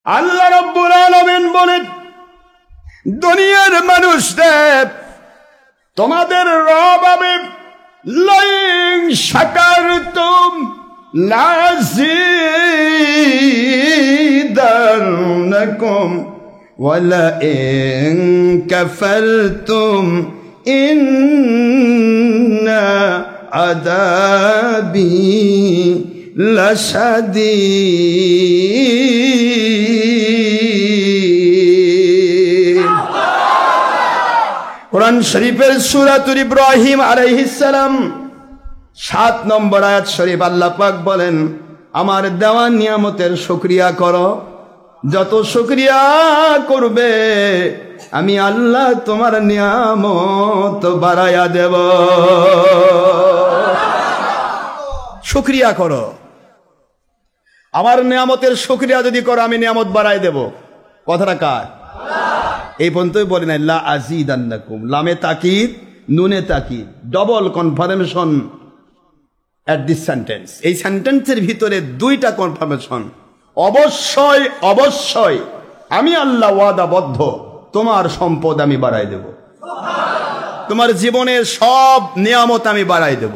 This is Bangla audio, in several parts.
আল্লাহ রাব্বুল আলামিন বলেন, দুনিয়ার মানুষদের তোমাদের রব আমি লাইন শাকারতুম লাযিদান্নাকুম ওয়ালা ইন কাফারতুম ইন্না আযাবি লাশাদীদ। কোরআন শরীফের সূরাতুল ইব্রাহিম আলাইহিস সালাম 7 নম্বর আয়াত শরীফ আল্লাহ পাক বলেন, আমার দেওয়া নিয়ামতের শুকরিয়া করো, যত শুকরিয়া করবে আমি আল্লাহ তোমার নিয়ামত বাড়ায়া দেব। শুকরিয়া করো, আমার নিয়ামতের শুকরিয়া যদি করো আমি নিয়ামত বাড়ায় দেব। কথাটা কার? এই পর্যন্তই বলি না লা আযীদান্নাকুম, লামে তাকিদ নুনে তাকিদ, double confirmation at this sentence. এই সেন্টেন্সের ভিতরে 2টা কনফার্মেশন। অবশ্যই অবশ্যই আমি আল্লাহ ওয়াদাবদ্ধ, তোমার সম্পদ আমি বাড়াই দেব, তোমার জীবনের সব নিয়ামত আমি বাড়াই দেব।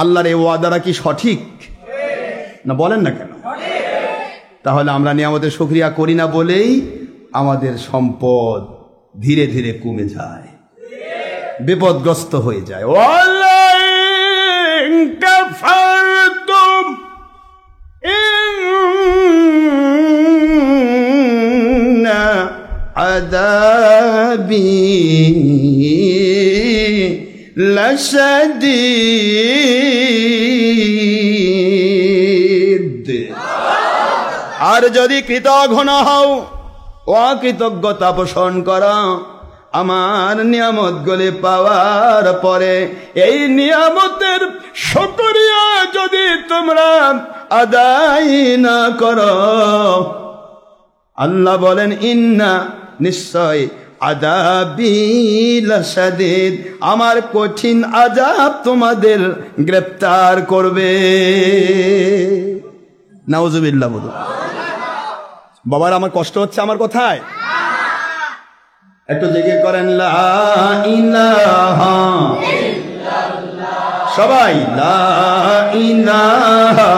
আল্লাহর এই ওয়াদাটা কি সঠিক না? বলেন না কেন? তাহলে আমরা নিয়ামতের শুকরিয়া করি না বলেই আমাদের সম্পদ ধীরে ধীরে কমে যায়, বিপদগ্রস্ত হয়ে যায়। ওয়ালাইন কাফারতুম ইন্না আযাবি লাশাদীদ। আর যদি কৃতজ্ঞ না হও, অকৃতজ্ঞতা পোষণ করো, আমার নিয়ামতগুলি পাওয়ার পরে এই নিয়ামতের শুকরিয়া যদি তোমরা আদায় না করো, আল্লাহ বলেন ইন্না নিশ্চয় আযাবি লাশাদীদ, আমার কঠিন আযাব তোমাদের গ্রেফতার করবে। নাউযুবিল্লাহ। বলুন বাবার, আমার কষ্ট হচ্ছে আমার কথায়, একটু জিকির করেন লা ইলাহা ইল্লাল্লাহ। সবাই লা ইলাহা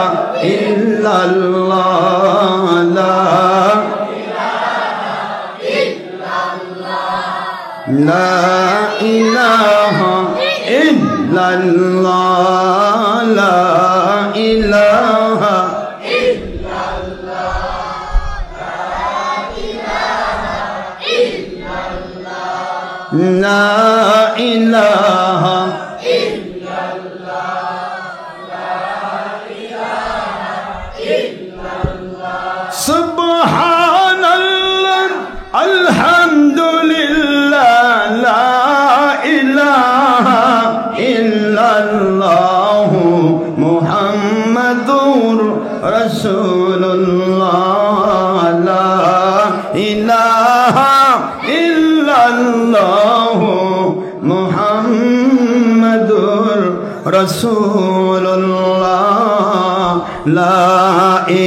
ইল্লাল্লাহ, লা ইলাহা ইল্লাল্লাহ, লা ইলাহা লা ইলাহা সুবহানাল্লাহ আলহামদুলিল্লাহ লা ইলাহা ইল্লাল্লাহ মুহাম্মাদুর রাসূলুল্লাহ, লা ইলাহা ইল্লাল্লাহ মুহাম্মাদুর রাসূলুল্লাহ, লা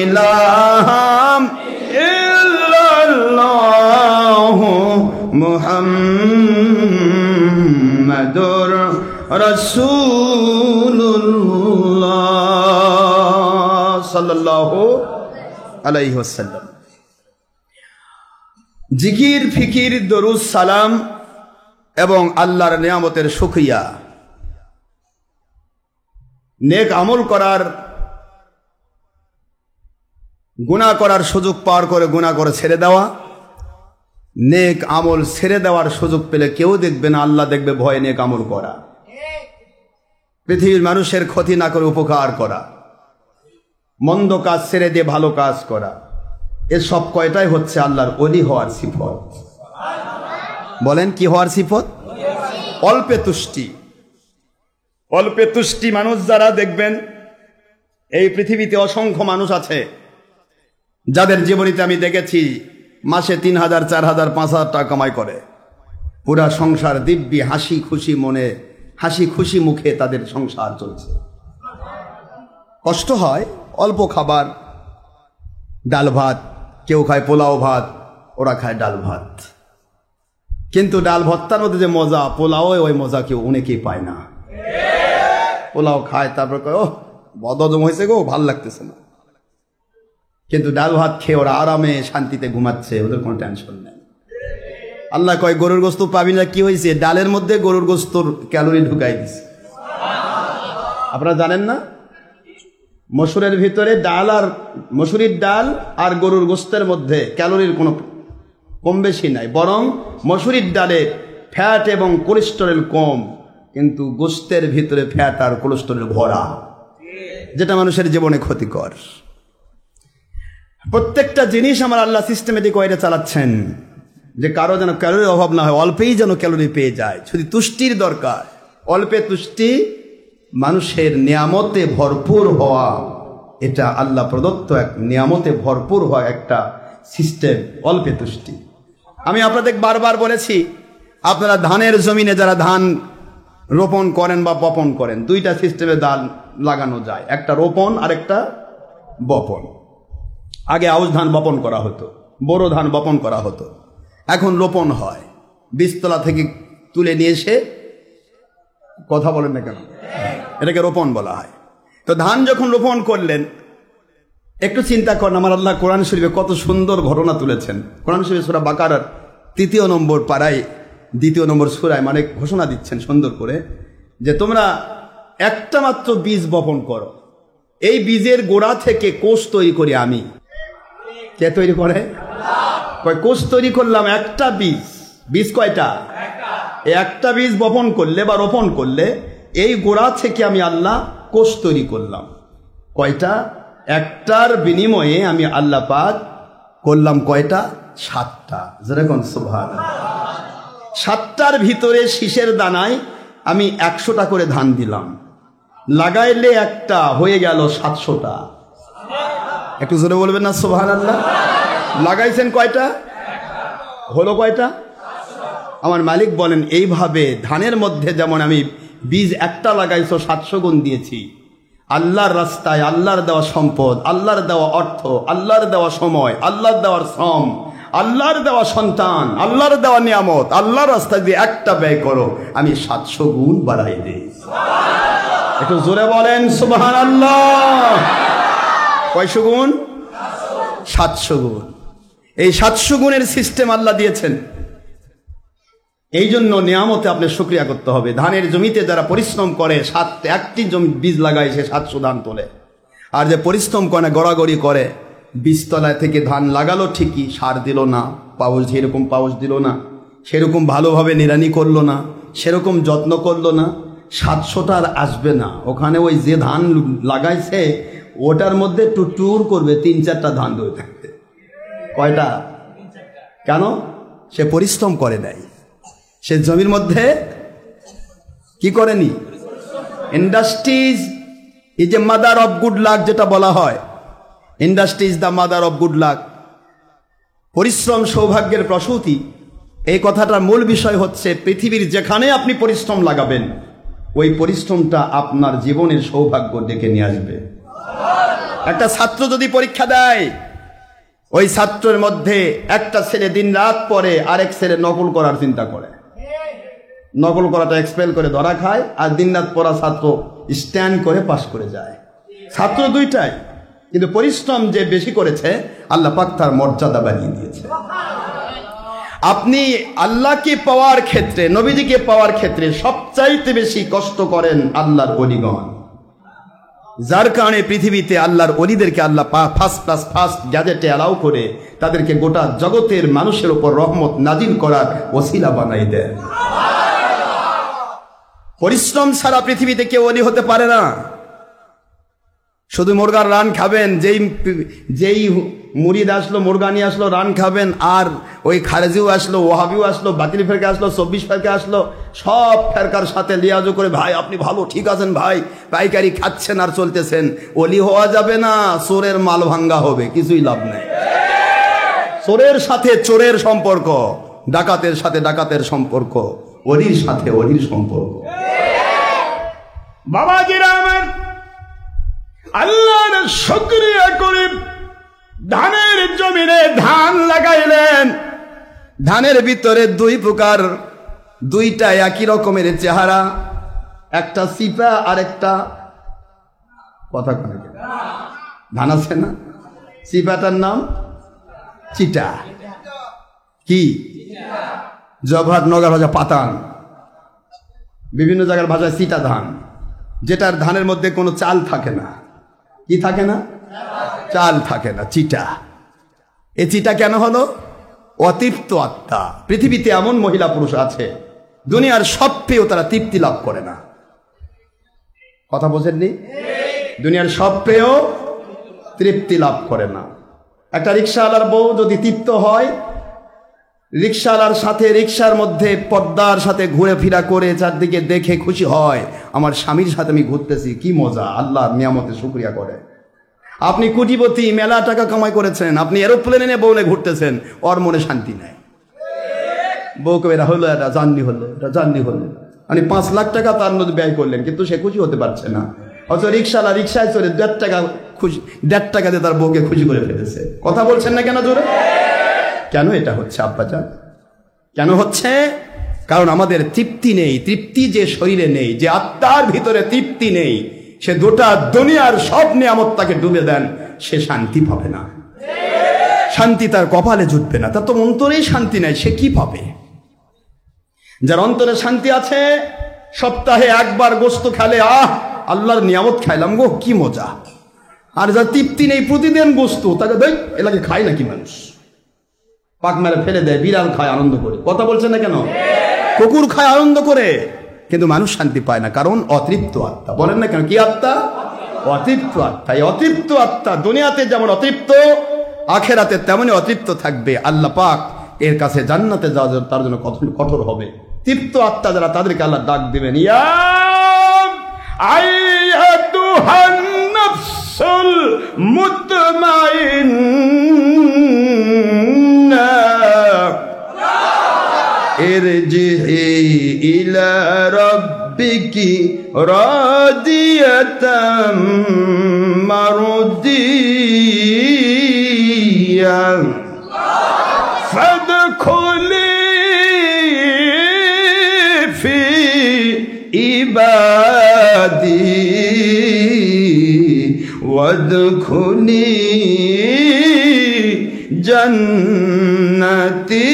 ইলাহা ইল্লাল্লাহ মুহাম্মাদুর রাসূলুল্লাহ সাল্লাল্লাহু আলাইহি ওয়াসাল্লাম। জিকির, ফিকির, দরুদ, সালাম এবং আল্লাহর নিয়ামতের শুকরিয়া, নেক আমল করার, গুনাহ করার সুযোগ পাওয়ার করে গুনাহ করে ছেড়ে দেওয়া, নেক আমল ছেড়ে দেওয়ার সুযোগ পেলে কেউ দেখবে না, আল্লাহ দেখবে, ভয়ে নেক আমল করা, পৃথিবীর মানুষের ক্ষতি না করে উপকার করা, মন্দ কাজ ছেড়ে দিয়ে ভালো কাজ করা, এসব কয়টাই হচ্ছে আল্লাহর ওলি হওয়ার সিফত। বলেন কি হওয়ার সিফত? অল্পে তুষ্টি। অল্পে তুষ্টি মানুষ যারা দেখবেন, এই পৃথিবীতে অসংখ্য মানুষ আছে যাদের জীবনীতে আমি দেখেছি মাসে 3,000, 4,000, 5,000 টাকা কামাই করে, পুরা সংসার দিব্যি হাসি খুশি মনে, হাসি খুশি মুখে তাদের সংসার চলছে। কষ্ট হয়, অল্প খাবার, ডাল ভাত, কেউ খায় পোলাও ভাত, ওরা খায় ডাল ভাত। কিন্তু ডাল ভর্তার মধ্যে যে মজা, পোলাও ওই মজা কেউ অনেকেই পায় না। পোলাও খায়, তারপর কয় ও বদহজম হয়েছে গো, ভাল লাগতেছে না। কিন্তু ডাল ভাত খেয়ে ওরা আরামে শান্তিতে ঘুমাচ্ছে, ওদের কোনো টেনশন নেই। আল্লাহ কয় গরুর গোস্ত পাবি না, কি হয়েছে? ডালের মধ্যে গরুর গোস্তর ক্যালোরি ঢুকাই দিছে। আপনারা জানেন না, মসুরের ভিতরে ডাল আর মসুরির ডাল আর গরুর গোস্তের মধ্যে ক্যালোরির কোনো কম বেশি নাই, বরং মসুরির ডালে ফ্যাট এবং কোলেস্টেরল কম, কিন্তু গোস্তের ভিতরে ফ্যাট আর কোলেস্টেরল ভরা, যেটা মানুষের জীবনে ক্ষতিকর। প্রত্যেকটা জিনিস আমার আল্লাহ সিস্টেমেটিক ওয়েতে চালাচ্ছেন, যে কারো যেন ক্যালোরির অভাব না হয়, অল্পেই যেন ক্যালোরি পেয়ে যায়। শুধু তুষ্টির দরকার, অল্পে তুষ্টি, মানুষের নিয়ামতে ভরপুর হওয়া, এটা আল্লাহ প্রদত্ত এক নিয়ামতে ভরপুর হওয়া একটা সিস্টেম, অল্পে তুষ্টি। আমি আপনাদের বারবার বলেছি, আপনারা ধানের জমিনে যারা ধান রোপণ করেন বা বপন করেন, দুইটা সিস্টেমে ধান লাগানো যায়, একটা রোপণ আর একটা বপন। আগে আউশ ধান বপন করা হতো, বোরো ধান বপন করা হতো, এখন রোপণ হয়। বীজতলা থেকে তুলে নিয়ে এসে, কথা বলেন না কেন, এটাকে রোপণ বলা হয়। তো ধান যখন রোপণ করলেন, একটু চিন্তা করেন, আমার আল্লাহ কোরআন শরীফে কত সুন্দর ঘটনা তুলেছেন। কোরআন শরীফ সূরা বাকারার 3 নম্বর পারায় 2 নম্বর সূরায় মানে ঘোষণা দিচ্ছেন সুন্দর করে, যে তোমরা একটা মাত্র বীজ বপন করো, এই বীজের গোড়া থেকে কোষ তৈরি করি আমি। কে তৈরি করে? কয় কোষ তৈরি করলাম, একটা বীজ। বীজ কয়টা? একটা বীজ বপন করলে বা রোপণ করলে এই গোড়া থেকে আমি আল্লাহ কোষ তৈরি করলাম। কয়টা? একটার বিনিময়ে আমি আল্লাহ পাক করলাম কয়টা? 7টা। যেরকম সুবহানাল্লাহ। 7টার ভিতরে শীষের দানায় আমি 100টা করে ধান দিলাম, লাগাইলে একটা হয়ে গেল 700টা। একটু জোরে বলবেন না সুবহানাল্লাহ। লাগাইছেন কয়টা? হলো কয়টা? আমার মালিক বলেন, এইভাবে ধানের মধ্যে যেমন আমি বীজ একটা লাগাইছো 700 গুণ দিয়েছি, আল্লাহর রাস্তায় আল্লাহর দেওয়া সম্পদ, আল্লাহর দেওয়া অর্থ, আল্লাহর দেওয়া সময়, আল্লাহর দেওয়ার শ্রম, আল্লাহর দেওয়া সন্তান, আল্লাহর দেওয়া নিয়ামত, আল্লাহর রাস্তায় দিয়ে একটা ব্যয় করো, আমি 700 গুণ বাড়াই দিই। একটু জোরে বলেন সুবহানাল্লাহ। কয়শো গুণ? 700 গুণ। এই 700 গুণের সিস্টেম আল্লাহ দিয়েছেন। এই জন্য নিয়ামতে আপনি শুকরিয়া করতে হবে। ধানের জমিতে যারা পরিশ্রম করে, একটি জমি বীজ লাগায় সে 700 ধান তোলে। আর যে পরিশ্রম করে না, গড়াগড়ি করে, বীজতলায় থেকে ধান লাগালো ঠিকই, সার দিল না, পাউস যেরকম পাউস দিল না, সেরকম ভালোভাবে নিড়ানি করলো না, সেরকম যত্ন করলো না, 700টা আর আসবে না। ওখানে ওই যে ধান লাগাইছে ওটার মধ্যে টুটুর করবে 3-4টা ধান ধরে থাকবে। কয়টা? কেন? সে পরিশ্রম করে নাই, সে জমির মধ্যে কি করেনি। Industries is a mother of good luck, যেটা বলা হয়, industry is the mother of good luck. পরিশ্রম সৌভাগ্যের প্রসূতি। এই কথাটার মূল বিষয় হচ্ছে, পৃথিবীর যেখানে আপনি পরিশ্রম লাগাবেন, ওই পরিশ্রমটা আপনার জীবনের সৌভাগ্য ডেকে নিয়ে আসবে। একটা ছাত্র যদি পরীক্ষা দেয়, ওই ছাত্রের মধ্যে একটা ছেলে দিন রাত পড়ে, আরেক ছেলে নকল করার চিন্তা করে, নকল করাটা এক্সপেল করে ধরা খায়, আর দিন রাত পড়া ছাত্র স্ট্যান্ড করে পাশ করে যায়। ছাত্র দুইটাই, কিন্তু পরিশ্রম যে বেশি করেছে আল্লাহ পাক তার মর্যাদা বাড়িয়ে দিয়েছে। আপনি আল্লাহকে পাওয়ার ক্ষেত্রে, নবীজিকে পাওয়ার ক্ষেত্রে সবচাইতে বেশি কষ্ট করেন আল্লাহর ওলিগণ, যার কারণে পৃথিবীতে আল্লাহর ওলিদেরকে আল্লাহ ফার্স্ট গ্যাজেটে অ্যালাউ করে তাদেরকে গোটা জগতের মানুষের উপর রহমত নাজিল করার ওসিলা বানাই দেন। পরিশ্রম ছাড়া পৃথিবীতে কেউ ওলি হতে পারে না। শুধু মুরগার রান খাবেন, যেই মুরিদ আসলো মুরগা নিয়ে আসলো, রান খাবেন, আর ওই খারেজিও আসলো, ওহাবিও আসলো, বাতিল ফেরকা আসলো, 24 ফেরকা আসলো, সব ফেরকার সাথে লিয়াজু করে, ভাই আপনি ভালো, ঠিক আছেন ভাই, পাইকারি খাচ্ছেন আর চলতেছেন, ওলি হওয়া যাবে না। চোরের মাল ভাঙ্গা হবে, কিছুই লাভ নেই। চোরের সাথে চোরের সম্পর্ক, ডাকাতের সাথে ডাকাতের সম্পর্ক, ওলির সাথে ওলির সম্পর্ক। বাবাজিরা আমার, আল্লাহর শুকরিয়া করে ধানের জমিনে ধানের ভিতরে দুই প্রকার, দুইটা একই রকমের চেহারা, একটা সিপা আর একটা কথা কয় ধান আছে না, সিপাটার নাম চিটা। কি জগহাট নগর ভাষা পাতান, বিভিন্ন জায়গার ভাষায় চিটা ধান, যেটার ধানের মধ্যে কোনো চাল থাকে না। কি থাকে না? চাল থাকে না, চিটা। এ চিটা কেন হলো? অতৃপ্ত আত্মা। পৃথিবীতে এমন মহিলা পুরুষ আছে দুনিয়ার সব পেয়েও তারা তৃপ্তি লাভ করে না। কথা বোঝেননি? দুনিয়ার সব পেয়েও তৃপ্তি লাভ করে না। একটা রিক্সাওয়ালার বউ যদি তৃপ্ত হয়, রিক্সাওয়ালার সাথে রিক্সার মধ্যে পর্দার সাথে ঘুরে ফিরা করে চারদিকে দেখে খুশি হয়, আমার স্বামীর সাথে আমি ঘুরতেছি, কি মজা, আল্লাহর নিয়ামতে শুকরিয়া করে। আপনি কোটিপতি, মেলা টাকা কামাই করেছেন, আপনি এরোপ্লেনে নিয়ে বউলে ঘুরতেছেন, ওর মনে শান্তি নাই। বউকে এরা হলো, এটা জার্নি হলো, এটা জার্নি হলো, আপনি 5 লাখ টাকা তার মধ্যে ব্যয় করলেন, কিন্তু সে খুশি হতে পারছে না। অথচ রিক্সাওয়ালা রিক্সায় চলে 1.5 টাকা খুশি, 1.5 টাকা দিয়ে তার বউকে খুশি করে ফেলেছে। কথা বলছেন না কেন জোরে? কেন এটা হচ্ছে আব্বাজান? কেন হচ্ছে? কারণ আমাদের তৃপ্তি নেই। তৃপ্তি যে শরীরে নেই, যে আত্মার ভিতরে তৃপ্তি নেই, সে গোটা দুনিয়ার সব নিয়ামত তাকে ডুবে দেন, সে শান্তি পাবে না। শান্তি তার কপালে জুটবে না, তার তো অন্তরেই শান্তি নাই, সে কি পাবে? যার অন্তরে শান্তি আছে, সপ্তাহে একবার গোস্ত খেলে, আল্লাহর নিয়ামত খাইলাম গো, কি মজা। আর যার তৃপ্তি নেই, প্রতিদিন গোস্ত, তাকে দেখ এলাকে খায় নাকি মানুষ? পাক মেরে ফেলে দেয়, বিড়াল খায় আনন্দ করে। কথা বলছেন না কেন? কুকুর খায় আনন্দ করে, কিন্তু মানুষ শান্তি পায় না, কারণ অতৃপ্ত আত্মা। বলেন না কেন? কি আত্মা? অতৃপ্ত আত্মা। এই অতৃপ্ত আত্মা দুনিয়াতে যেমন অতৃপ্ত, আখেরাতে তেমনই অতৃপ্ত থাকবে। আল্লাহ পাক এর কাছে জান্নাতে যাওয়া তার জন্য কঠোর হবে। তৃপ্ত আত্মা যারা, তাদেরকে আল্লাহ ডাক দিবেন, ইয়া আইয়াতুহান নাফসুল মুতমাইন্না ইরজিই ইলা রাব্বিকি রাদিয়াতাম মারদিয়া ফাদখুলি ফি ইবাদি ওয়াদখুলি জান্নাতি।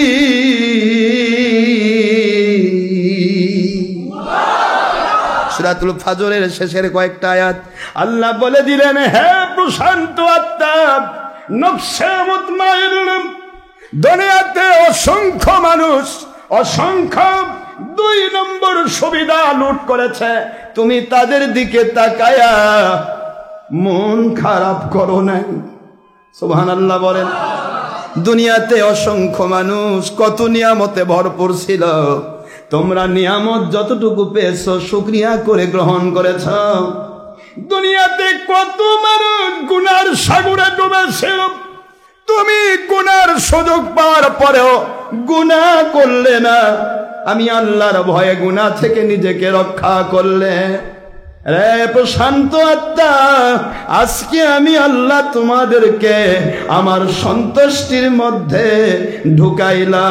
সূরাতুল ফাজরের শেষের কয়েকটা আয়াত আল্লাহ বলে দিলেন, হে প্রশান্ত আত্মা, নফসে মুতমাইন্না, দুনিয়াতে অসংখ্য মানুষ, অসংখ্য 2 নম্বর সুবিধা লুট করেছে, তুমি তাদের দিকে তাকায়া মন খারাপ করো না। সুবহানাল্লাহ বলেন। দুনিয়াতে অসংখ্য মানুষ কত নিয়ামতে ভরপুর ছিল, তোমরা নিয়ামত যতটুকু পেয়েছো শুকরিয়া করে গ্রহণ করেছ। দুনিয়াতে কত মানুষ গুনার সাগরে ডুবেছিল, তুমি গুনার সুযোগ পাওয়ার পরেও গুনাহ করলে না, আমি আল্লাহর ভয়ে গুনাহ থেকে নিজেকে রক্ষা করলে। রে প্রশান্ত আত্মা, আজকে আমি আল্লাহ তোমাদেরকে আমার সন্তুষ্টির মধ্যে ঢুকাইলাম।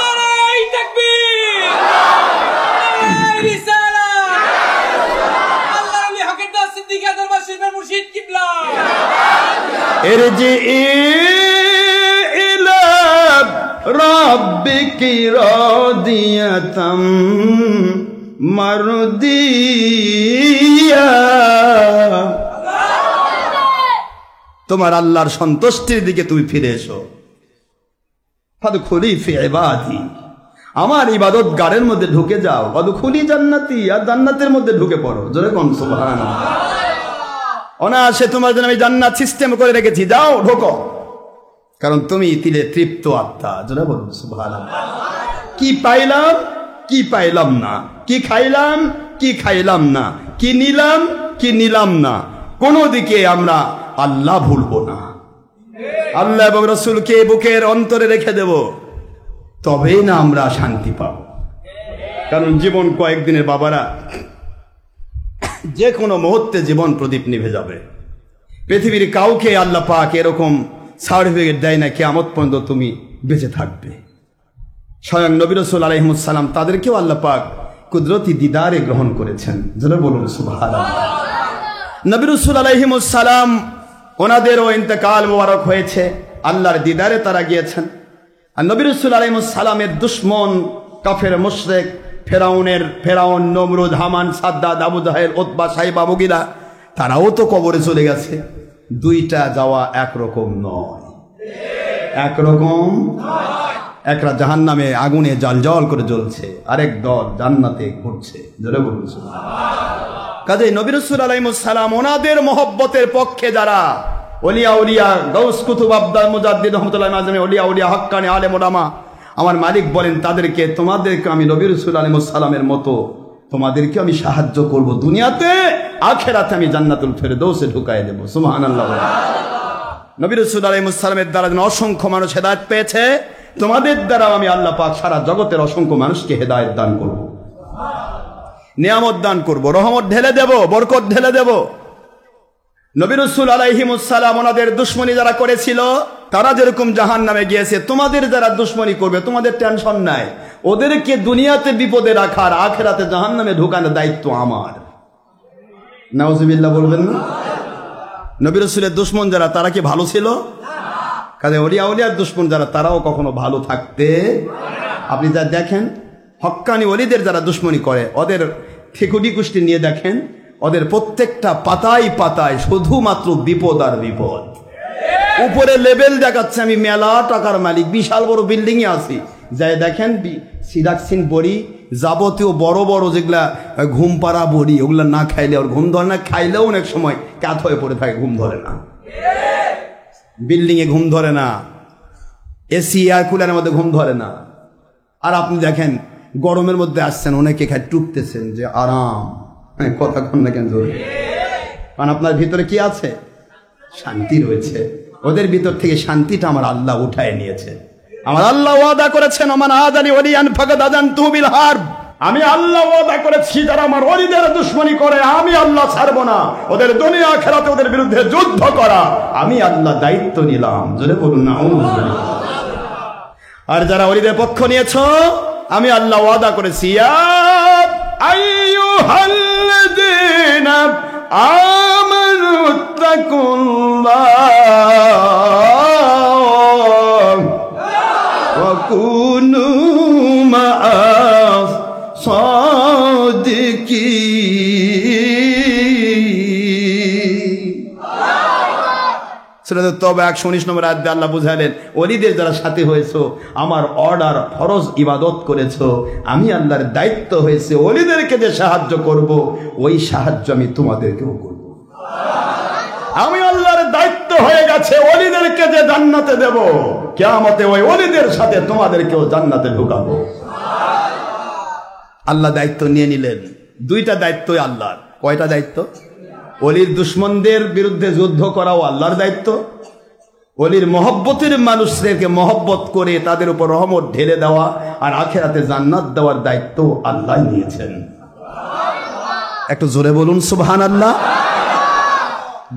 নারায়ে তাকবীর, নারায়ে রিসালাত। আল্লাহর আলী হকের দাস সিদ্দিক দরবার শরীফের মুর্শিদ কিবলা। ইরজিই ইলা রাব্বিকি রাদিয়াতাম মারদিয়া, তোমার আল্লাহর সন্তুষ্টির দিকে তুমি ফিরে এসো। ফাদখুলি ফি ইবাদি, আমার ইবাদত গারের মধ্যে ঢুকে যাও। ফাদখুলি জান্নাতি, আর জান্নাতের মধ্যে ঢুকে পড়ো। জোরে কোন সুবহানাল্লাহ। অনায়াসে তোমার জন্য আমি জান্নাত সিস্টেম করে রেখেছি, যাও ঢোকো, কারণ তুমি তিলে তৃপ্ত আত্মা। জোরে বলুন সুবহানাল্লাহ। কি পাইলাম, কি পাইলাম না, কি খাইলাম, কি খাইলাম না, কি নিলাম, কি নিলাম না, কোনো দিকে আমরা আল্লাহ ভুলবো না। আল্লাহ এবং রাসূলকে বুকের অন্তরে রেখে দেব, তবেই না আমরা শান্তি পাব। কারণ জীবন কয়েকদিনের বাবারা, যে কোনো মুহূর্তে জীবন প্রদীপ নিভে যাবে। পৃথিবীর কাউকে আল্লাহ পাক এরকম সার্টিফিকেট দেয় না কিয়ামত পর্যন্ত তুমি বেঁচে থাকবে। স্বয়ং নবী রাসূল আলাইহিস সালাম তাদেরকেও আল্লাহ পাক কুদরতি দিদারে গ্রহণ করেছেন। যারা বলুন সুবহানাল্লাহ। নবী রাসূল আলাইহিস সালাম ওনাদেরও ইন্তেকাল মোবারক হয়েছে, আল্লাহর দিদারে তারা গিয়েছেন। আর নবী রাসূল আলাইহিস সালামের দুশমন কাফের মুশরিক ফেরাউন, নমরুদ, হামান, সাদ্দাদ, আবু জাহেল, উতবা, সাইবা, মুগিরা তারাও তো কবরে চলে গেছে। দুইটা যাওয়া একরকম নয়, একরকম। একরা জাহান্নামে আগুনে জ্বলজ্বল করে জ্বলছে, আরেক দল জান্নাতে ঘুরছে। জোরে বলুন সুবহানাল্লাহ। কাজেই নবী রাসূল আলাইহিস সালাম ওনাদের মহব্বতের পক্ষে যারা ওলিয়া গাউস কুতুব আব্দুল মুজাদ্দিদ রহমাতুল্লাহি আলাইহি ওলিয়া হাক্কানি আলেম ওলামা, আমার মালিক বলেন তোমাদেরকে আমি নবী রাসূল আলাইহিস সালামের মতো তোমাদেরকে আমি সাহায্য করব, দুনিয়াতে আখিরাতে আমি জান্নাতুল ফেরদৌসে ঢুকায় দেব। সুবহানাল্লাহ। নবী রাসূল আলাইহিস সালামের দ্বারা অসংখ্য মানুষ হেদায়েত পেয়েছে, তোমাদের দ্বারা আমি আল্লাহ পাক সারা জগতের অসংখ্য মানুষকে হেদায়েত দান করব, নিয়ামত দান করব, রহমত ঢেলে দেব, বরকত ঢেলে দেব। নবী রাসূল আলাইহিস সালাম ওনাদের দুশমনি যারা করেছিল তারা যেরকম জাহান্নামে গিয়েছে, তোমাদের যারা দুশমনি করবে তোমাদের টেনশন নাই, ওদেরকে দুনিয়াতে বিপদে রাখার আখিরাতে জাহান্নামে ঢোকানোর দায়িত্ব আমার। নাউজুবিল্লাহ বলবেন না? নবী রাসূলের দুশমন যারা তারা কি ভালো ছিল? কাজে ওলিয়ার দুশমন যারা তারাও কখনো ভালো থাকতে, আপনি যা দেখেন হক্কানি ওলিদের যারা দুশমনি করে ওদের ঠিকুটি কুষ্টি নিয়ে দেখেন, ওদের প্রত্যেকটা পাতায় পাতায় শুধুমাত্র বিপদ আর বিপদ। উপরে লেভেল দেখাচ্ছে আমি মেলা টাকার মালিক, বিশাল বড় বিল্ডিং এ আছি, যাই দেখেন সিরাক্সিন বড়ি যাবতীয় বড় বড় যেগুলা ঘুম পাড়া বড়ি, ওগুলা না খাইলে ওর ঘুম ধরে না, খাইলেও অনেক সময় কাত হয়ে পড়ে থাকে, ঘুম ধরে না, বিল্ডিং এ ঘুম ধরে না, এসি এয়ার কুলারের মধ্যে ঘুম ধরে না। আর আপনি দেখেন গরমের মধ্যে আসছেন, অনেকে খায় টুকতেছেন যে আরাম, কথা কন না কেন জোরে, কারণ আপনার ভিতরে কি আছে? শান্তি রয়েছে। ওদের ভিতর থেকে শান্তিটা আমার আল্লাহ উঠায় নিয়েছে। আমার আল্লাহ ওয়াদা করেছেন, ওমান আদানি ওলিয়ান ফাকাদ আযানতুহু বিল হারব, আমি আল্লাহ ওয়াদা করেছি যারা আমার ওলিদের দুশমনি করে আমি আল্লাহ ছাড়বো না, ওদের দুনিয়া আখিরাতে ওদের বিরুদ্ধে যুদ্ধ করা আমি আল্লাহ দায়িত্ব নিলাম। জোরে বলুন না আউযুবিল্লাহ। আর যারা ওলিদের পক্ষ নিয়েছো আমি আল্লাহ ওয়াদা করেছি, ইয়া আইয়ুহাল্লাযীনা আমানু তাকুল্লাহ ওয়া কুনু মা'আস সাদিকিন। সূরা তাওবা 119 নম্বর আয়াতে আল্লাহ বুঝালেন, ওলিদের যারা সাথী হয়েছো, আমার অর্ডার ফরজ ইবাদত করেছো, আমি আল্লাহর দায়িত্ব হয়েছে ওলিদেরকে যে সাহায্য করব, ওই সাহায্য আমি তোমাদেরকেও করব। আমি আল্লাহর দায়িত্ব হয়ে গেছে ওলিদেরকে যে জান্নাতে দেব, কিয়ামতে ওই ওলিদের সাথে তোমাদেরকেও জান্নাতে ঢুকাবো। আল্লাহ দায়িত্ব নিয়ে নিলেন। দুইটা দায়িত্বই আল্লাহর। কয়টা দায়িত্ব? ওলির দুশমনদের বিরুদ্ধে যুদ্ধ করাও আল্লাহর দায়িত্ব, ওলির মহব্বতের মানুষদেরকে মহব্বত করে তাদের উপর রহমত ঢেলে দেওয়া আর আখিরাতে জান্নাত দেওয়ার দায়িত্ব আল্লাহ নিয়েছেন। একটু জোরে বলুন সুবহানাল্লাহ।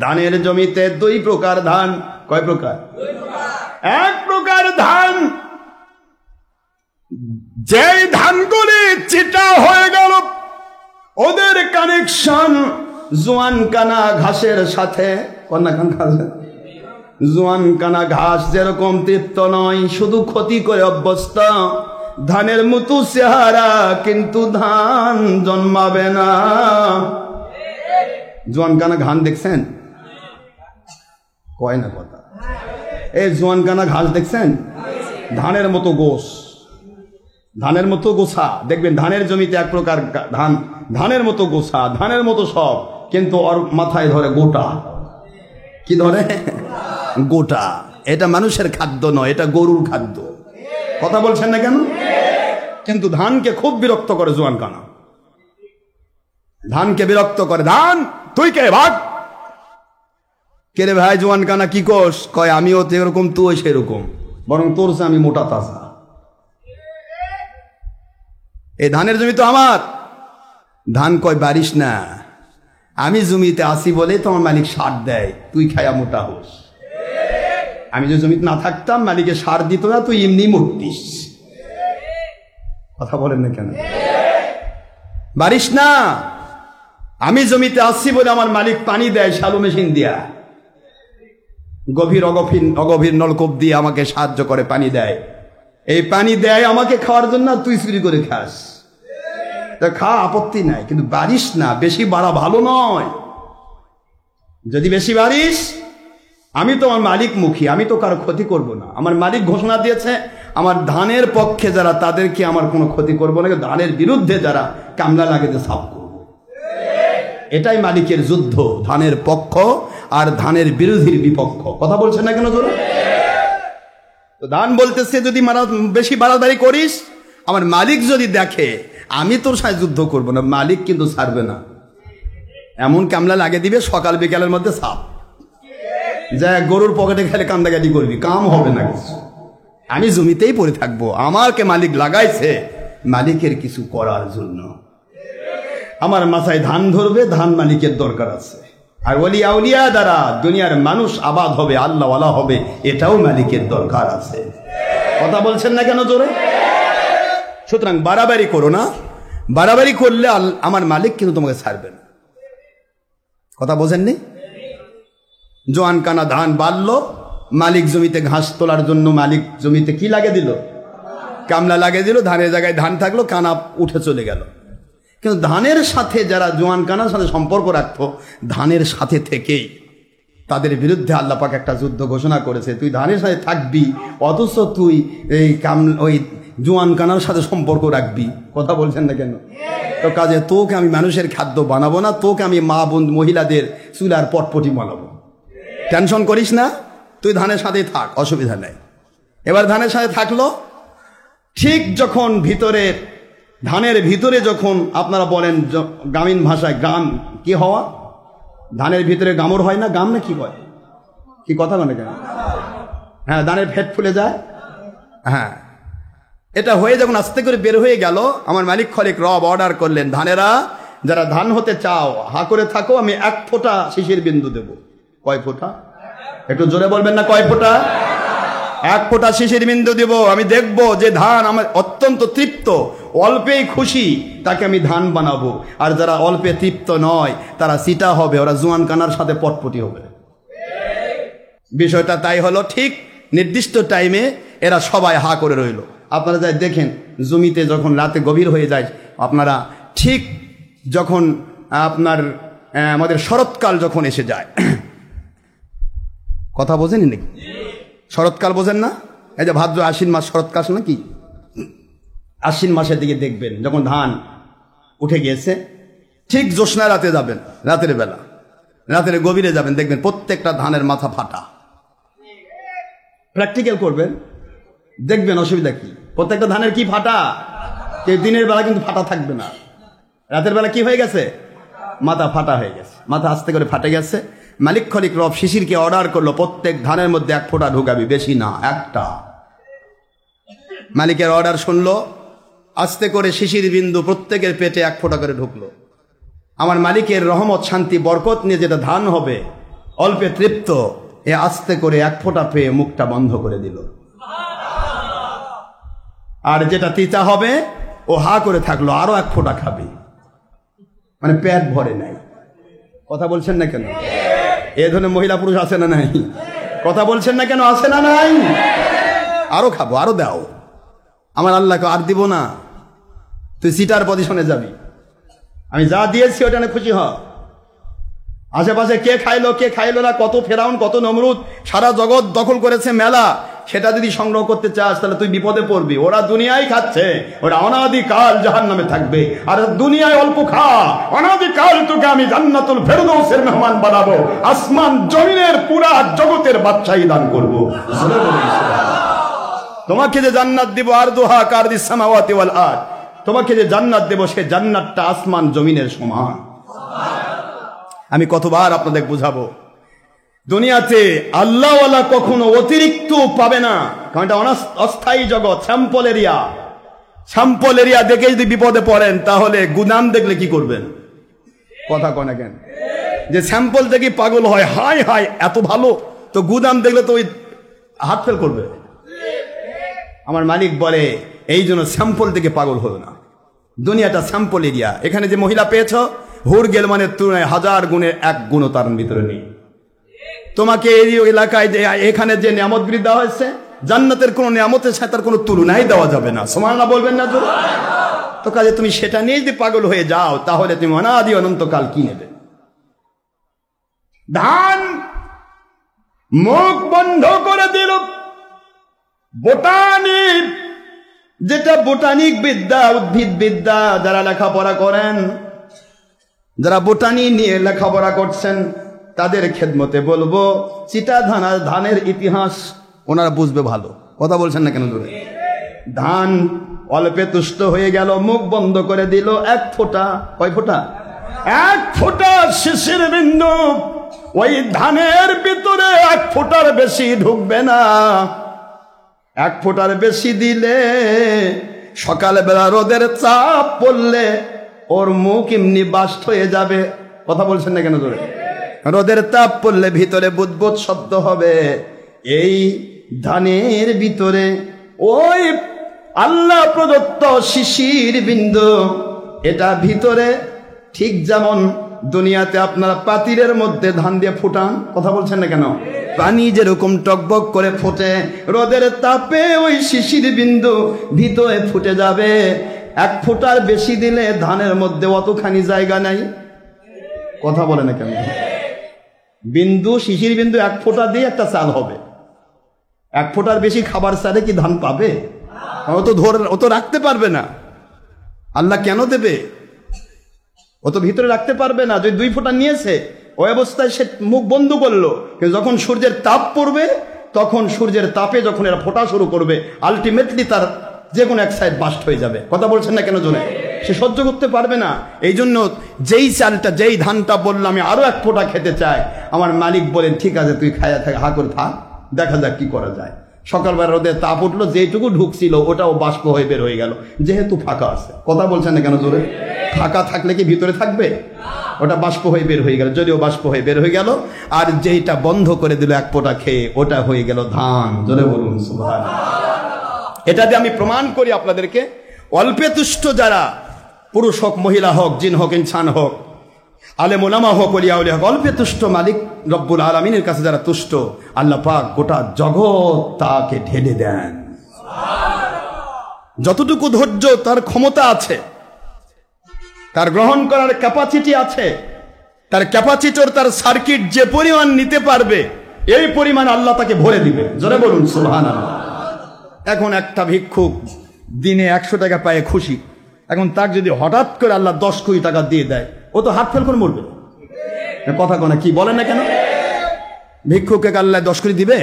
ধানের জমিতে দুই প্রকার ধান। কয় প্রকার? এক প্রকার ধান, যেই ধানগুলি চিটা হয়ে গেল, ওদের কানেকশন জোয়ান কানা ঘাসের সাথে। জোয়ান কানা ঘাস যেরকম তৃপ্ত নয়, শুধু ক্ষতি করে অভ্যস্ত, ধানের মতো চেহারা কিন্তু ধান জন্মাবে না। জোয়ান কানা ঘাস দেখছেন? কয় না কথা। এই জোয়ান কানা ঘাস দেখছেন? ধানের মতো গোস, ধানের মতো গোছা। দেখবেন ধানের জমিতে এক প্রকার ধান, ধানের মতো গোছা, ধানের মতো সব, কিন্তু ওর মাথায় ধরে গোটা। কি ধরে? গোটা। এটা মানুষের খাদ্য নয়, এটা গরুর খাদ্য। কথা বলছেন না কেন? কিন্তু ধানকে খুব বিরক্ত করে জোয়ান কানা, ধানকে বিরক্ত করে। ধান তুই কে ভাগ? কে রে ভাই জোয়ান কানা কি কোস? কয় আমিও তো এরকম, তুই সেরকম, বরং তোর সে আমি মোটা তাজা। এই ধানের জমি তো আমার। ধান কয় বারিস না, আমি জমিতে আসি বলে তোমার মালিক সার দেয়, তুই খায়া মোটা হোস। আমি যদি জমিতে না থাকতাম, মালিকে সার দিত না, তুই এমনি মরতিস। কথা বলেন না কেন? বারিশ না, আমি জমিতে আসছি বলে আমার মালিক পানি দেয় শ্যালো মেশিন দিয়া, গভীর অগভীর নলকূপ দিয়ে আমাকে সাহায্য করে পানি দেয়। এই পানি দেয় আমাকে খাওয়ার জন্য, তুই চুরি করে খাস, তা খা, আপত্তি নাই, কিন্তু বারিশ না, বেশি বাড়া ভালো নয়। যদি বেশি বারিশ, আমি তো আমার মালিক মুখী, আমি তো কারো ক্ষতি করব না। আমার মালিক ঘোষণা দিয়েছে, আমার ধানের পক্ষে যারা তাদেরকে আমার কোনো ক্ষতি করবো না, ধানের বিরুদ্ধে যারা কামলা লাগাতে সাফ করবো। এটাই মালিকের যুদ্ধ, ধানের পক্ষ আর ধানের বিরোধীর বিপক্ষ। কথা বলছেন না কেন জোরে? তো ধান বলতেছে যদি বেশি বাড়াবাড়ি করিস, আমার মালিক যদি দেখে আমি তোর সাথে যুদ্ধ করব না, মালিক কিন্তু ছাড়বে না। এমন কামলা লাগিয়ে দিবে সকাল বিকালের মধ্যে সাপ, যা গরুর পকেটে খেলে কান্দাকাটি করবি, কাম হবে না কিছু। আমি জমিতেই পড়ে থাকবো, আমাকে মালিক লাগাইছে মালিকের কিছু করার জন্য। আমার মাথায় ধান ধরবে, ধান মালিকের দরকার আছে। আর ওলিয়া উলিয়া দ্বারা দুনিয়ার মানুষ আবাদ হবে, আল্লাহওয়ালা হবে, এটাও মালিকের দরকার আছে। কথা বলছেন না কেন জোরে? সুতরাং বাড়াবাড়ি করো না, বাড়াবাড়ি করলে আমার মালিক কিন্তু তোমাকে ছাড়বে না। কথা বোঝেননি? জোয়ান কানা ধান বাড়লো, মালিক জমিতে ঘাস তোলার জন্য মালিক জমিতে কি লাগে দিল? কামলা লাগে দিল, ধানের জায়গায় ধান থাকলো, কানা উঠে চলে গেল। কিন্তু ধানের সাথে যারা জোয়ান কানার সাথে সম্পর্ক রাখতো, ধানের সাথে থেকেই তাদের বিরুদ্ধে আল্লাহ পাক একটা যুদ্ধ ঘোষণা করেছে। তুই ধানের সাথে থাকবি, অথচ তুই এই ওই জোয়ান কানার সাথে সম্পর্ক রাখবি। কথা বলছেন না কেন? তো কাজে তোকে আমি মানুষের খাদ্য বানাবো না, তোকে আমি মা বোন মহিলাদের চুলার পটপটি বানাবো। টেনশন করিস না, তুই ধানের সাথেই থাক, অসুবিধা নেই। এবার ধানের সাথে থাকলো, ঠিক যখন ধানের ভিতরে যখন আপনারা বলেন গ্রামীণ ভাষায় গাম কি হওয়া, ধানের ভিতরে গামর হয় না, গাম না কি কয়, কি কথা বলে কেন? হ্যাঁ, ধানের ফেট ফুলে যায়। হ্যাঁ, এটা হয়ে যখন আস্তে করে বের হয়ে গেল, আমার মালিক খলিক রব অর্ডার করলেন, ধানেরা যারা ধান হতে চাও হা করে থাকো, আমি 1 ফোঁটা শিশির বিন্দু দেব। কয় ফোঁটা? একটু জোরে বলবেন না, কয় ফোঁটা? 1 ফোঁটা শিশির বিন্দু দেব। আমি দেখব যে ধান আমার অত্যন্ত তৃপ্ত, অল্পেই খুশি, তাকে আমি ধান বানাবো। আর যারা অল্পে তৃপ্ত নয়, তারা সিটা হবে, ওরা জোয়ান কানার সাথে পটপটি হবে। বিষয়টা তাই হলো। ঠিক নির্দিষ্ট টাইমে এরা সবাই হা করে রইল। আপনারা যাই দেখেন, জমিতে যখন রাতে গভীর হয়ে যায়, আপনারা ঠিক যখন আমাদের শরৎকাল যখন এসে যায়, কথা বোঝেনি নাকি? শরৎকাল বোঝেন না? এই যে ভাদ্র আশ্বিন মাস শরৎকাল নাকি? আশ্বিন মাসের দিকে দেখবেন যখন ধান উঠে গিয়েছে, ঠিক জ্যোৎস্না রাতে যাবেন, রাতের বেলা, রাতের গভীরে যাবেন, দেখবেন প্রত্যেকটা ধানের মাথা ফাটা। প্র্যাকটিক্যাল করবেন, দেখবেন অসুবিধা কি। প্রত্যেকটা ধানের কি ফাটা? দিনের বেলা কিন্তু ফাটা থাকবে না, রাতের বেলা কি হয়ে গেছে? মাথা ফাটা হয়ে গেছে, মাথা আস্তে করে ফাটে গেছে। মালিক খলিক রব শিশিরকে অর্ডার করলো, প্রত্যেক ধানের মধ্যে 1 ফোঁটা ঢুকাবি, বেশি না, একটা। মালিকের অর্ডার শুনলো, আস্তে করে শিশির বিন্দু প্রত্যেকের পেটে 1 ফোঁটা করে ঢুকলো। আমার মালিকের রহমত শান্তি বরকত নিয়ে যেটা ধান হবে অল্পে তৃপ্ত, এ আস্তে করে 1 ফোঁটা পেয়ে মুখটা বন্ধ করে দিল। আর যেটা তিতা হবে ও হা করে থাকলো, আরো 1 ফোঁটা খাবে, মানে পেট ভরে নাই। কথা বলছেন না কেন? এ ধরনের মহিলা পুরুষ আছে না নাই? কথা বলছেন না কেন? আছে না নাই? আরো খাবো, আরো দাও। আমার আল্লাহকে আর দিব না, তুই সিটার পজিশনে যাবি, আমি যা দিয়েছি ওটা খুশি হ। আশেপাশে কে খাইলো না, কত ফেরাউন, কত নমরুদ, সারা জগৎ দখল করেছে মেলা, সেটা যদি সংগ্রহ করতে চাস তাহলে তুই বিপদে পড়বি। ওরা দুনিয়ায় খাচ্ছে, ওরা অনাদিকাল জাহান্নামে থাকবে। আর দুনিয়ায় অল্প খা, অনাদিকাল তোকে আমি জান্নাতুল ফেরদৌসের মেহমান বানাবো, আসমান জমিনের পুরা জগতের বাদশাহী দান করবো। তোমাকে যে জান্নাত দিব, আর দোহা কারদিস সামাওয়াতি ওয়াল আরদ, তোমাকে যে জান্নাত দেব সে জান্নাতটা আসমান জমিনের সমান। আমি কতবার আপনাদের বুঝাবো, দুনিয়াতে আল্লাহওয়ালা কখনো অতিরিক্ত পাবে না, কারণ এটা অস্থায়ী জগৎ, স্যাম্পল এরিয়া দেখে যদি বিপদে পড়েন তাহলে গুদাম দেখলে কি করবেন? কথা কয় না কেন? যে স্যাম্পল দেখে পাগল হয়, হায় হায় এত ভালো, তো গুদাম দেখলে তো ওই হাত ফেল করবে। আমার মালিক বলে এই জন্য স্যাম্পল থেকে পাগল হলো না, দুনিয়াটা স্যাম্পল এরিয়া। এখানে যে মহিলা পেয়েছ হুর গেলমানের তুলনায় 1000 গুণের 1 গুণও তার ভিতরে নেই। তোমাকে এই এলাকায় যে এখানে যে নিয়ামতগুলি দেওয়া হয়েছে, জান্নাতের কোন নিয়ামতের সাথে তার কোনো তুলনাই দেওয়া যাবে না। সুবহানাল্লাহ বলবেন না জোরে? তো কাজে তুমি সেটা নিয়ে যদি পাগল হয়ে যাও তাহলে তুমি অনাদি অনন্তকাল কি নেবে? ধান মুখ বন্ধ করে দিল। বোটানিক, যেটা বোটানিক বিদ্যা, উদ্ভিদ বিদ্যা যারা লেখাপড়া করেন, যারা বোটানি নিয়ে লেখাপড়া করছেন তাদের খেদমতে বলবো চিটা ধানের ইতিহাস ওনারা বুঝবে ভালো। কথা বলছেন না কেন জোরে? ধান অল্পে তুষ্ট হয়ে গেল, মুখ বন্ধ করে দিল। 1 ফোঁটা, কয় ফোঁটা? 1 ফোঁটা শিশির বিন্দু ওই ধানের ভিতরে 1 ফোঁটার বেশি ঢুকবে না। 1 ফোঁটার বেশি দিলে সকালবেলা রোদের চাপ পড়লে ওর মুখ এমনি বাস্ট হয়ে যাবে। কথা বলছেন না কেন জোরে? রোদের তাপ পড়লে ভিতরে বুদবুদ শব্দ হবে। এই ধানের ভিতরে ওই আল্লাহ প্রদত্ত শিশির বিন্দু, এটা ভিতরে ঠিক যেমন দুনিয়াতে আপনারা পাতিলের মধ্যে ধান দিয়ে ফুটান, কথা বলছেন না কেন, পানি যেরকম টকবক করে ফোটে, রোদের তাপে ওই শিশির বিন্দু ভিতরে ফুটে যাবে। 1 ফোঁটার বেশি দিলে ধানের মধ্যে অতখানি জায়গা নাই। কথা বলে না কেন? বিন্দু, শিশির বিন্দু 1 ফোঁটা দিয়ে একটা চাল হবে। 1 ফোঁটার বেশি খাবার চালে কি ধান পাবে? ও তো রাখতে পারবে না। আল্লাহ কেন দেবে? ও তো ভিতরে রাখতে পারবে না। যদি 2 ফোঁটা নিয়েছে ওই অবস্থায় সে মুখ বন্ধ করলো, কিন্তু যখন সূর্যের তাপ পড়বে তখন সূর্যের তাপে যখন এরা ফোটা শুরু করবে আলটিমেটলি তার যে কোনো এক সাইড বাস্ট হয়ে যাবে। কথা বলছেন না কেন জোরে? সে সহ্য করতে পারবে না। এই জন্য যেই চালটা, যেই ধানটা বললাম আমি আরো 1 ফোঁটা খেতে চাই, আমার মালিক বলেন ঠিক আছে তুই খায়া থাক, হা করে থাক, দেখা যাক কি করা যায়। সকালবেলা রোদে তাপ উঠলো, যেটুকু ঢুকছিল ওটাও বাষ্প হয়ে বের হয়ে গেল, যেহেতু ফাঁকা আছে। কথা বলছেন না কেন জোরে? ফাঁকা থাকলে কি ভিতরে থাকবে? ওটা বাষ্প হয়ে বের হয়ে গেল, যদিও বাষ্প হয়ে বের হয়ে গেল। আর যেইটা বন্ধ করে দিল 1 ফোঁটা খেয়ে, ওটা হয়ে গেল ধান। জোরে বলুন সুবহানাল্লাহ। এটা দিয়ে আমি প্রমাণ করি আপনাদেরকে, অল্পে তুষ্ট যারা, পুরুষ হোক, মহিলা হোক, জিন হোক, ইনসান হোক, আলেম ওলামা হোক, ওলিয়া উলিয়া হোক, অল্পে তুষ্ট মালিক রব্বুল আলামিনের কাছে যারা তুষ্ট, আল্লাহ পাক গোটা জগৎ তাকে ঢেলে দেন। যতটুকু ধৈর্য তার ক্ষমতা আছে, তার গ্রহণ করার ক্যাপাসিটি আছে, তার ক্যাপাসিটর, তার সার্কিট যে পরিমাণ নিতে পারবে এই পরিমাণ আল্লাহ তাকে ভরে দিবে। জোরে বলুন সুবহানাল্লাহ। এখন একটা ভিক্ষুক দিনে 100 টাকা পায় খুশি, এখন তাকে যদি হঠাৎ করে আল্লাহ 10 কোটি টাকা দিয়ে দেয়, ও তো হাত ফেল করে মরবে। কথা কোনা কি বলেন না কেন? ভিক্ষুককে আল্লাহ 10 কোটি দিবে?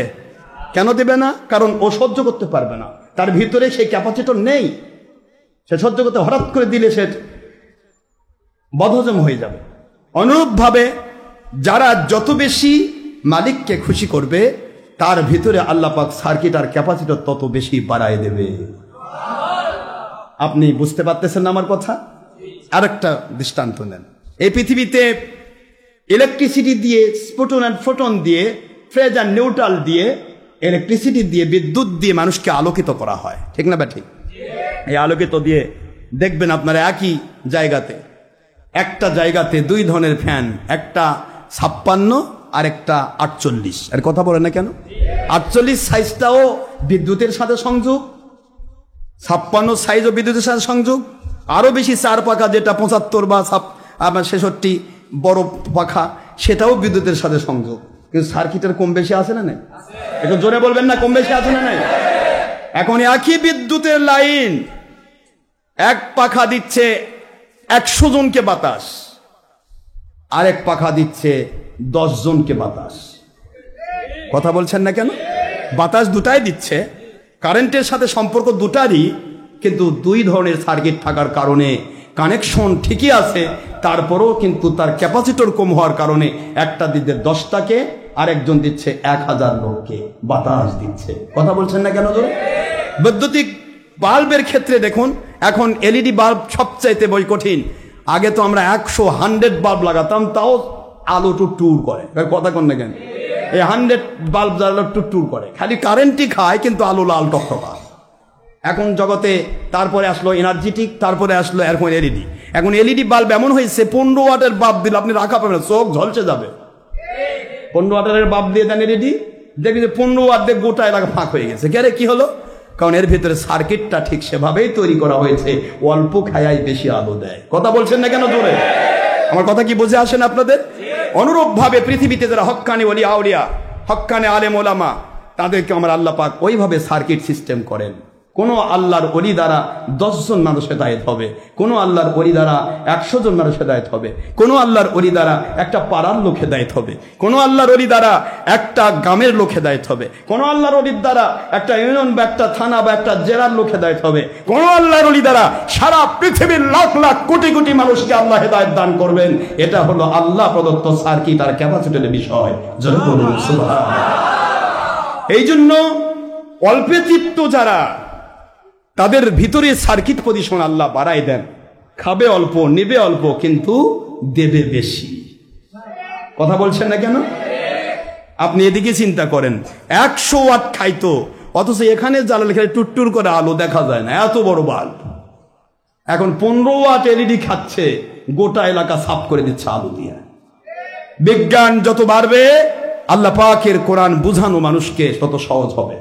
কেন দিবে না? কারণ ও সহ্য করতে পারবে না, তার ভিতরে সেই ক্যাপাসিটর নেই। সে সহ্য করতে, হঠাৎ করে দিলে সে বদহজম হয়ে যাবে। অনুরূপভাবে যারা যত বেশি মালিককে খুশি করবে তার ভিতরে আল্লাহ পাক সার্কিট আর ক্যাপাসিটর তত বেশি বাড়ায় দেবে। আপনি বুঝতে পারতেছেন না আমার কথা? আরেকটা দৃষ্টান্ত নেন। এই পৃথিবীতে ইলেকট্রিসিটি দিয়ে, স্ফোটন আর ফোটন দিয়ে, ফেজ আর নিউট্রাল দিয়ে, ইলেকট্রিসিটি দিয়ে, বিদ্যুৎ দিয়ে মানুষকে আলোকিত করা হয়, ঠিক না ব্যাঠিক? এই আলোকিত দিয়ে দেখবেন আপনারা একই জায়গাতে, একটা জায়গাতে 2 ধরনের ফ্যান, একটা 56 আর একটা 48। এর কথা বলে না কেন? 48 সাইজটাও বিদ্যুতের সাথে সংযোগ, 56 সাইজও বিদ্যুতের সাথে সংযোগ, আরো বেশি 4 পাখা যেটা 75 বা 66 বড় পাখা, সেটাও বিদ্যুতের সাথে সংযোগ। কিন্তু সার্কিটের কম বেশি আছে না নাই? একটু জোরে বলবেন না, কম বেশি আছে না নাই? এখন একই বিদ্যুতের লাইন, 1 পাখা দিচ্ছে 100 জনকে বাতাস, আরেক পাখা দিচ্ছে 10 জনকে বাতাস। কথা বলছেন না কেন? বাতাস দুটাই দিচ্ছে, কারেন্টের সাথে সম্পর্ক দুটারই, কিন্তু 2 ধরনের সার্কিট থাকার কারণে কানেকশন ঠিকই আছে, তারপরেও কিন্তু তার ক্যাপাসিটর কম হওয়ার কারণে একটা দিচ্ছে 10টাকে, আরেকজন দিচ্ছে 1000 লোককে বাতাস দিচ্ছে। কথা বলছেন না কেন? বৈদ্যুতিক বাল্বের ক্ষেত্রে দেখুন, এখন এলইডি বাল্ব সবচাইতে বই কঠিন। আগে তো আমরা 100 বাল্ব লাগাতাম, তাও আলো টুর করে। কথা কন না কেন? এই 100 বাল্ব জ্বালালো টুটটুর করে, খালি কারেন্টই খায় কিন্তু আলো লাল টকটকা। এখন জগতে তারপরে আসলো এনার্জেটিক, তারপরে আসলো এখন এলইডি। এখন এলইডি বাল্ব এমন হয়েছে 15 ওয়াটের বাল্ব দিলে আপনি রাখা পাবেন, চোখ ঝলসে যাবে। 15 ওয়াটের বাল্ব দিয়ে দেন এলইডি, দেখি যে 15 ওয়াট দিয়ে গোটা এলাকা ফাঁক হয়ে গেছে। কেরে কি হলো? কারণ এর ভিতরে সার্কিটটা ঠিক সেভাবেই তৈরি করা হয়েছে, অল্প খায়াই বেশি আলো দেয়। কথা বলছেন না কেন জোরে? আমার কথা কি বুঝে আসেন আপনাদের? অনুরূপ ভাবে পৃথিবীতে যারা হক্কানি ওলি আউলিয়া, হক্কানি আলেম ওলামা, তাদেরকে আমার আল্লাহ পাক ওইভাবে সার্কিট সিস্টেম করেন। কোনো আল্লাহর ওলি দ্বারা 10 জন মানুষ হেদায়েত হবে, কোনো আল্লাহর ওলি দ্বারা 100 জন মানুষ হেদায়েত হবে, কোনো আল্লাহর ওলি দ্বারা একটা পাড়ার লোক হেদায়েত হবে, কোনো আল্লাহর ওলি দ্বারা একটা গ্রামের লোক হেদায়েত হবে, কোনো আল্লাহর ওলির দ্বারা একটা ইউনিয়ন বা একটা থানা বা একটা জেলার লোক হেদায়েত হবে, কোনো আল্লাহর ওলি দ্বারা সারা পৃথিবীর লাখ লাখ কোটি কোটি মানুষকে আল্লাহ হেদায়েত দান করবেন। এটা হলো আল্লাহ প্রদত্ত সার্কিট আর ক্যাপাসিটির বিষয়। জোরে বলুন সুবহানাল্লাহ। এই জন্য অল্পে তৃপ্ত যারা, তাদের ভিতরে সার্কিট পজিশন আল্লাহ বাড়াই দেন। খাবে অল্প, নেবে অল্প, কিন্তু দেবে বেশি। কথা বলছেন না কেন? আপনি এদিকে চিন্তা করেন, 100 ওয়াট খাইতো, অথচ এখানে জ্বালালে খেলে টুটটুর করে আলো দেখা যায় না, এত বড় বাল্ব। এখন 15 ওয়াট এলইডি খাচ্ছে, গোটা এলাকা সাফ করে দিচ্ছে আলো দিয়ে। বিজ্ঞান যত বাড়বে, আল্লাহ পাকের কোরআন বুঝানো মানুষকে তত সহজ হবে।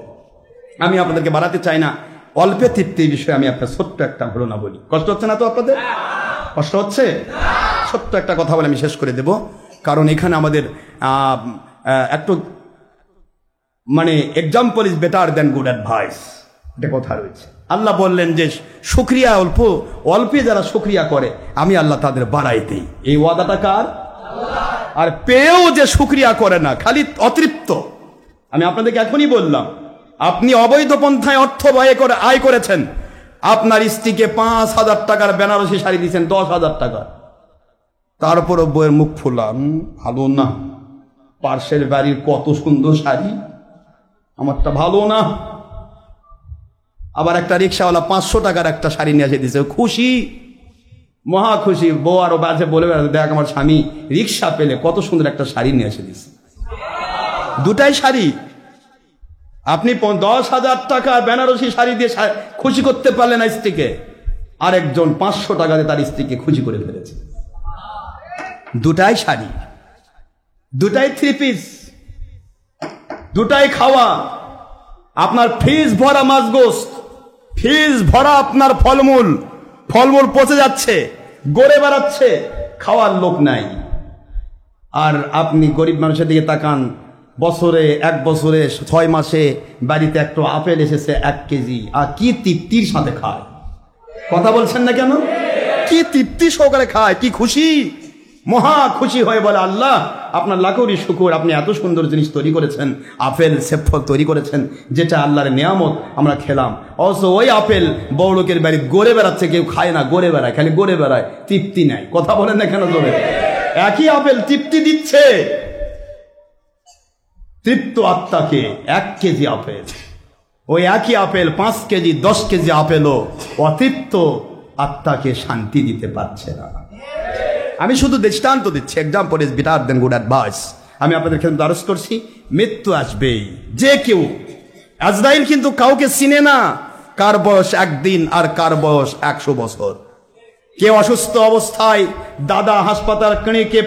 আমি আপনাদেরকে বাড়াতে চাই না, অল্পে তৃপ্তির বিষয়ে আমি আপনার ছোট্ট একটা ঘটনা বলি। কষ্ট হচ্ছে না তো আপনাদের? কষ্ট হচ্ছে? ছোট্ট একটা কথা বলে আমি শেষ করে দেব, কারণ এখানে আমাদের একটু মানে example is better then good advice, এটা কথা রয়েছে। আল্লাহ বললেন যে শুকরিয়া অল্পে যারা শুকরিয়া করে আমি আল্লাহ তাদের বাড়াই দেই। এই ওয়াদাটা কার? আর পেয়েও যে শুকরিয়া করে না, খালি অতৃপ্ত। আমি আপনাদেরকে এখনই বললাম, আপনি অবৈধ পন্থায় অর্থ আয় করেছেন, আপনার স্ত্রীকে 5,000 টাকার বেনারসি শাড়ি দিয়েছেন 10,000 টাকা, তারপরও বইয়ের মুখ ফোলা, ভালো না, পার্শ্বের বাড়ির কত সুন্দর শাড়ি, আমারটা ভালো না। আবার একটা রিক্সাওয়ালা 500 টাকার একটা শাড়ি নিয়ে এসে দিয়েছে, খুশি, মহা খুশি। বউ আরো বাজে বলে বেড়াচ্ছে, দেখ আমার স্বামী রিক্সা পেলে কত সুন্দর একটা শাড়ি নিয়ে এসে দিয়েছে। দুটাই শাড়ি। আপনি 10,000 টাকা বেনারসি শাড়ি দিয়ে খুশি করতে পারলেন না স্ত্রীকে, আরেকজন 500 টাকা দিয়ে তার স্ত্রীকে খুশি করে ফেলেছে। দুটাই শাড়ি, দুটাই 3 পিস, দুটাই খাওয়া। আপনার ফ্রিজ ভরা মাছ গোস্ত, ফ্রিজ ভরা আপনার ফলমূল পচে যাচ্ছে, গড়ে বেড়াচ্ছে, খাওয়ার লোক নাই। আর আপনি গরিব মানুষের দিকে তাকান, বছরে 1 বছরে 6 মাসে বাড়িতে একটু আপেল এসেছে 1 কেজি, আর কি তৃপ্তির সাথে খায়। কথা বলছেন না কেন? কি তৃপ্তি সহকারে খায়, কি খুশি, মহা খুশি হয়ে বলে আল্লাহ আপনার লাখোরই শুকর, আপনি এত সুন্দর জিনিস তৈরি করেছেন, আপেল সেফল তৈরি করেছেন, যেটা আল্লাহর নিয়ামত আমরা খেলাম। অবশ্য ওই আপেল বড় লোকের বাড়ি গড়ে বেড়াচ্ছে, কেউ খায় না, গড়ে বেড়ায়, খালি গড়ে বেড়ায়, তৃপ্তি নাই। কথা বলেন না কেন জোরে? একই আপেল তৃপ্তি দিচ্ছে তৃপ্ত আত্মাকে 1 কেজি আপেল, ওই একই আপেল 5 কেজি 10 কেজি আপেলও অতৃপ্ত আত্মাকে শান্তি দিতে পারছে না। আমি শুধু দৃষ্টান্ত দিচ্ছি, example is better then good advice. আমি আপনাদের ক্ষেত্রে আরজ করছি, মৃত্যু আসবেই, যে কেউ। আজরাইল কিন্তু কাউকে চিনে না, কার বয়স 1 দিন আর কার বয়স 100 বছর। কেউ অসুস্থ অবস্থায় দাদা হাসপাতাল ক্লিনিকে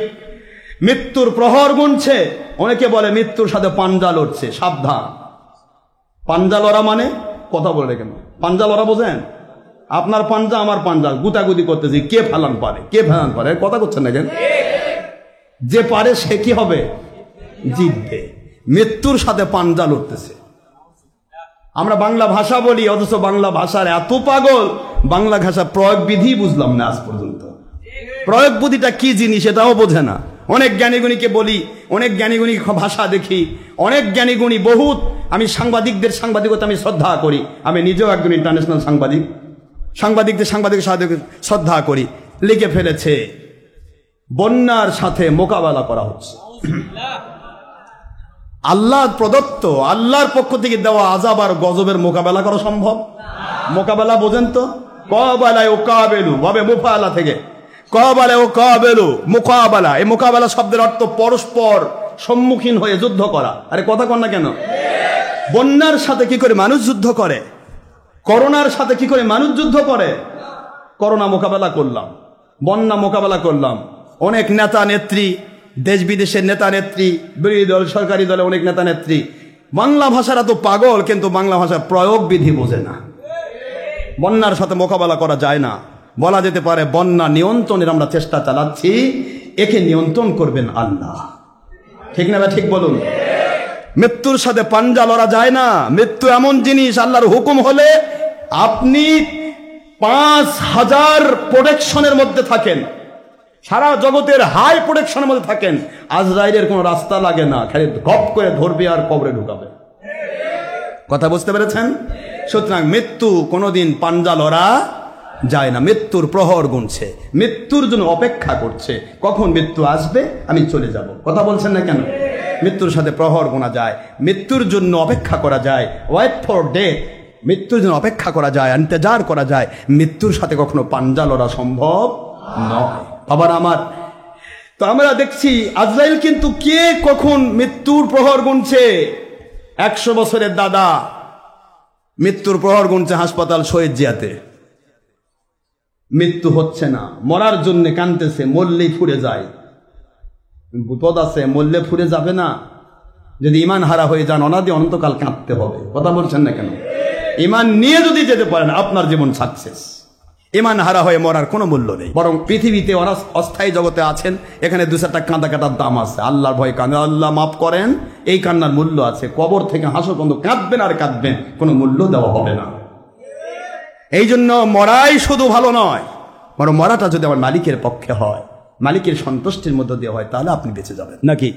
মৃত্যুর প্রহর গুনছে, অনেকে বলে মৃত্যুর সাথে পাঞ্জা লড়ছে, সাবধান। পাঞ্জা লড়া মানে? কথা বলে কেন? পাঞ্জা লড়া বোঝেন? আপনার পাঞ্জা আমার পাঞ্জা গুতাগুতি করতেছি, কে ফেলান পারে, কে ফেলান পারে, কথা করছেন না কেন? যে পারে সে কি হবে? জিতবে। মৃত্যুর সাথে পাঞ্জা লড়তেছে। আমরা বাংলা ভাষা বলি, অথচ বাংলা ভাষার এত পাগল, বাংলা ভাষা প্রয়োগ বিধি বুঝলাম না আজ পর্যন্ত। প্রয়োগ বুদ্ধিটা কি জিনিস এটাও বোঝে না। অনেক জ্ঞানীগুণীকে বলি, অনেক জ্ঞানীগুণী ভাষা দেখি, অনেক জ্ঞানীগুণী বহুত। আমি সাংবাদিকদের সাংবাদিকতা আমি শ্রদ্ধা করি, আমি নিজেও একজন ইন্টারন্যাশনাল সাংবাদিক, সাংবাদিকদের শ্রদ্ধা করি। লিখে ফেলেছে বন্যার সাথে মোকাবেলা করা হচ্ছে। আল্লাহ প্রদত্ত, আল্লাহর পক্ষ থেকে দেওয়া আযাব আর গজবের মোকাবেলা করা সম্ভব? মোকাবেলা বোঝেন তো? কাবালায় ও কাবেলু ভাবে মুফালা থেকে কাবালায় ও কাবেলু মোকাবেলা। এই মোকাবেলা শব্দের অর্থ পরস্পর সম্মুখীন হয়ে যুদ্ধ করা। আরে কথা কন না কেন? বন্যার সাথে কি করে মানুষ যুদ্ধ করে? করোনার সাথে কি করে মানুষ যুদ্ধ করে? করোনা মোকাবেলা করলাম, বন্যা মোকাবেলা করলাম, অনেক নেতা নেত্রী, দেশ বিদেশের নেতা নেত্রী, বিরোধী দল সরকারি দলে অনেক নেতা নেত্রী বাংলা ভাষাটা তো পাগল, কিন্তু বাংলা ভাষার প্রয়োগ বিধি বোঝে না। বন্যার সাথে মোকাবেলা করা যায় না। বলা যেতে পারে বন্যা নিয়ন্ত্রণের আমরা চেষ্টা চালাচ্ছি, একে নিয়ন্ত্রণ করবেন আল্লাহ। ঠিক না? ঠিক বলুন। মৃত্যুর সাথে পাঞ্জা লড়া যায় না। মৃত্যু এমন জিনিস, আল্লাহর হুকুম হলে আপনি 5000 প্রোটেকশনের মধ্যে থাকেন, সারা জগতের হাই প্রোটেকশনের মধ্যে থাকেন, আজরাইলের কোনো রাস্তা লাগে না, খালি গপ করে ধরবে আর কবরে ঢুকাবে। কথা বুঝতে পেরেছেন? সুতরাং মৃত্যু কোনোদিন পাঞ্জা লড়া যায় না। মৃত্যুর প্রহর গুনছে, মৃত্যুর জন্য অপেক্ষা করছে, কখন মৃত্যু আসবে আমি চলে যাব। কথা বলছেন না কেন? মৃত্যুর সাথে প্রহর গোনা যায়, মৃত্যুর জন্য অপেক্ষা করা যায়, ওয়েট ফর ডেথ, মৃত্যুর জন্য অপেক্ষা করা যায়, ইন্তজার করা যায়। মৃত্যুর সাথে কখনো পাঞ্জা লড়া সম্ভব নয়। আবার আমার তো আমরা দেখছি আজরাইল কিন্তু কে কখন মৃত্যুর প্রহর গুনছে। 100 বছরের দাদা মৃত্যুর প্রহর গুনছে হাসপাতাল শহীদ জিয়াতে, মৃত্যু হচ্ছে না, মরার জন্য কাঁদতেছে, মরলেই ফুরে যায়। বিপদ আছে, মরলে ফুরে যাবে না। যদি ইমান হারা হয়ে যান অনাদি অনন্তকাল কাঁদতে হবে। কথা বলছেন না কেন? ইমান নিয়ে যদি যেতে পারেন আপনার জীবন সাকসেস। ইমান হারা হয়ে মরার কোনো মূল্য নেই। বরং পৃথিবীতে অস্থায়ী জগতে আছেন, এখানে 2-4টা কাঁদা কাটার দাম আছে। আল্লাহর ভয় কাঁদে, আল্লাহ মাফ করেন, এই কান্নার মূল্য আছে। কবর থেকে হাসর পর্যন্ত কাঁদবেন আর কাঁদবেন, কোনো মূল্য দেওয়া হবে না। এই জন্য মরাই শুধু ভালো নয়, বরং মরাটা যদি আমার মালিকের পক্ষে হয়, মালিকের সন্তুষ্টির মধ্য দিয়ে হয়, তাহলে আপনি বেঁচে যাবেন। নাকি?